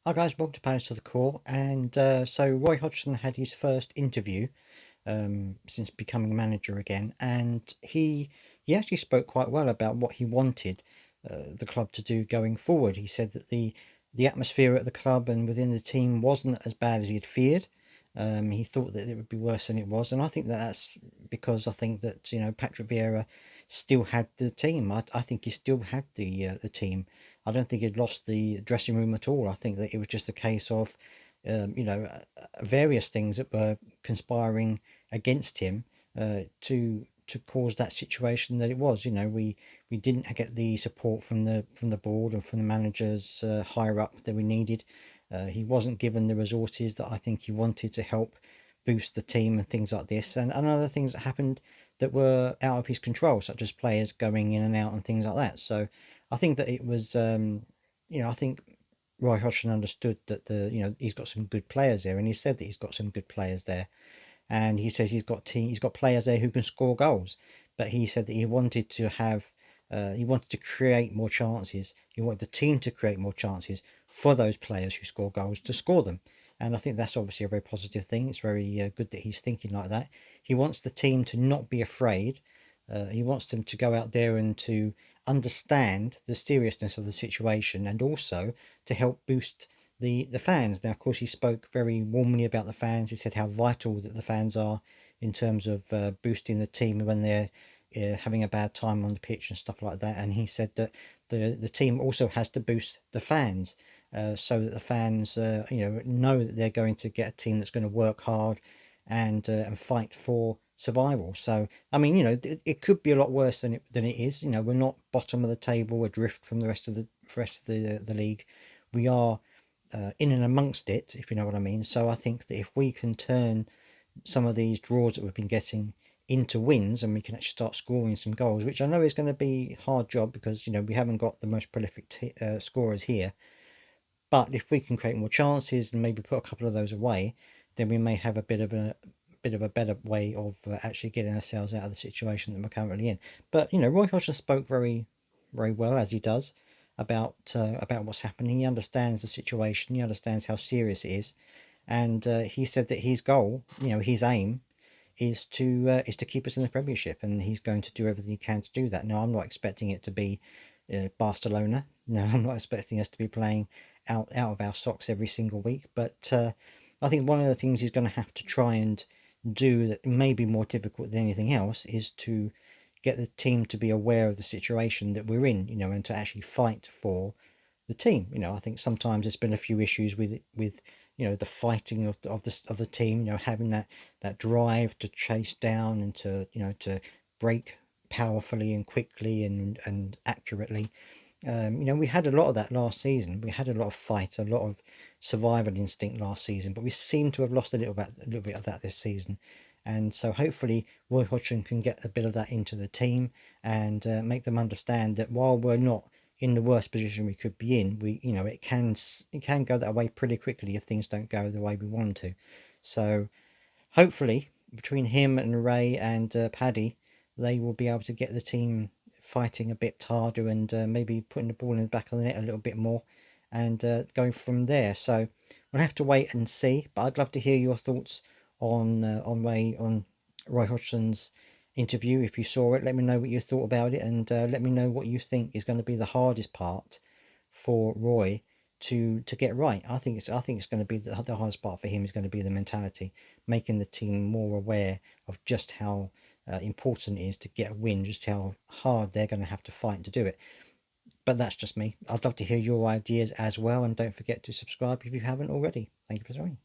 Hi guys, welcome to Palace to the Core. And so Roy Hodgson had his first interview since becoming manager again, and he actually spoke quite well about what he wanted the club to do going forward. He said that the atmosphere at the club and within the team wasn't as bad as he had feared. He thought that it would be worse than it was, and I think that that's because I think that Patrick Vieira still had the team. I think he still had the team. I don't think he'd lost the dressing room at all. I think that it was just a case of various things that were conspiring against him to cause that situation that it was. We didn't get the support from the board and from the managers higher up that we needed. He wasn't given the resources that I think he wanted to help boost the team and things like this, and other things that happened that were out of his control, such as players going in and out and things like that. So I think that it was, I think Roy Hodgson understood that he's got some good players there, and he said that he's got some good players there, and he says he's got players there who can score goals, but he said that he wanted to create more chances. He wanted the team to create more chances for those players who score goals to score them. And I think that's obviously a very positive thing. It's very good that he's thinking like that. He wants the team to not be afraid. He wants them to go out there and to understand the seriousness of the situation, and also to help boost the fans. Now, of course, he spoke very warmly about the fans. He said how vital that the fans are in terms of boosting the team when they're having a bad time on the pitch and stuff like that. And he said that the team also has to boost the fans, so that the fans know that they're going to get a team that's going to work hard and fight for survival. So I mean, it could be a lot worse than it is. We're not bottom of the table, adrift from the rest of the league. We are in and amongst it, if you know what I mean. So I think that if we can turn some of these draws that we've been getting into wins, and we can actually start scoring some goals, which I know is going to be a hard job because we haven't got the most prolific scorers here. But if we can create more chances and maybe put a couple of those away, then we may have a bit of a better way of actually getting ourselves out of the situation that we're currently in. But Roy Hodgson spoke very, very well, as he does, about what's happening. He understands the situation. He understands how serious it is, and he said that his goal, his aim, is to keep us in the Premiership, and he's going to do everything he can to do that. Now, I'm not expecting it to be Barcelona. No, I'm not expecting us to be playing out of our socks every single week. But I think one of the things he's going to have to try and do that may be more difficult than anything else is to get the team to be aware of the situation that we're in, and to actually fight for the team. I think sometimes there's been a few issues with the fighting of the team. Having that drive to chase down and to break powerfully and quickly and accurately. We had a lot of that last season. We had a lot of fight, a lot of survival instinct last season, but we seem to have lost a little bit of that this season. And so hopefully Roy Hodgson can get a bit of that into the team and make them understand that while we're not in the worst position we could be in, it can go that way pretty quickly if things don't go the way we want them to. So hopefully between him and Ray and Paddy, they will be able to get the team fighting a bit harder and maybe putting the ball in the back of the net a little bit more and going from there. So we'll have to wait and see. But I'd love to hear your thoughts on Roy Hodgson's interview. If you saw it, let me know what you thought about it, and let me know what you think is going to be the hardest part for Roy to get right. I think it's going to be the hardest part for him is going to be the mentality, making the team more aware of just how important it is to get a win, just how hard they're going to have to fight to do it. But that's just me. I'd love to hear your ideas as well, and don't forget to subscribe if you haven't already. Thank you for joining.